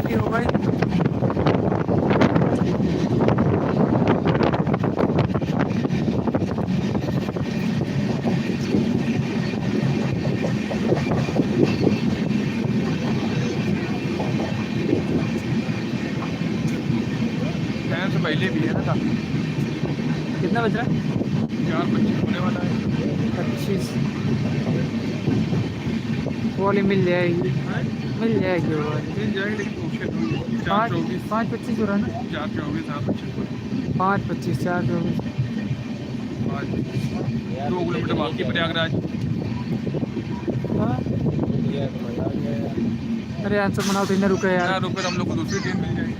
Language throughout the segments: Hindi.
बाकी हो भाई। टाइम से पहले भी है ना काफी। कितना बज रहा है? 4:25 होने वाला है। 25 वाली मिल जाएगी। हैं? मिल जाएगी वो वाली। मिल जाएगी लेकिन उसके दूर 4:24 5:25 हो रहा है ना? 4:24 हाँ 25 5:25 4:24। 2 किलोमीटर बाकी है प्रयागराज। हाँ। अरे आंसर बनाओ तो इन्हें रुके यार। ना रुपये हम लोग को दूसरी ट्रेन मिल जाएगी।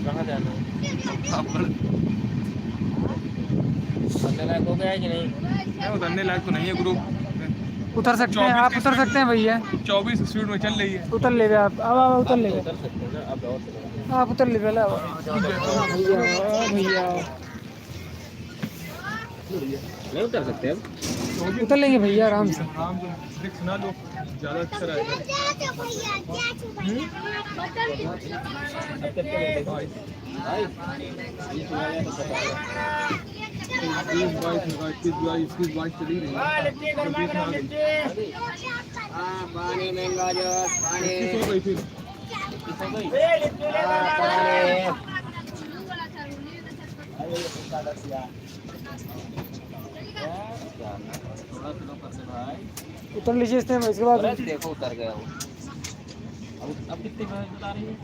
कहाँ जाना है? आप पर पता लायक हो गया है कि नहीं? उतरने लायक तो नहीं है ग्रुप। उतर सकते हैं आप, उतर सकते हैं भैया। 24 स्पीड में चल रही है। उतर ले आप, अब उतर ले उतर सकते हैं ना अब और चलो। आप, उतर ले पहले अब। भैया भैया नहीं उतर सकते अब। उतर लेंगे भैया आराम से। आराम से लिख सुना दो ज़्यादा अच्छा रहेगा। 20, 22 चली रही है। पानी महंगा जो पानी 21 हो गई फिर। उतर लीजिए इसमें, इसके बाद देखो उतर गया वो। अब कितने बता रही है?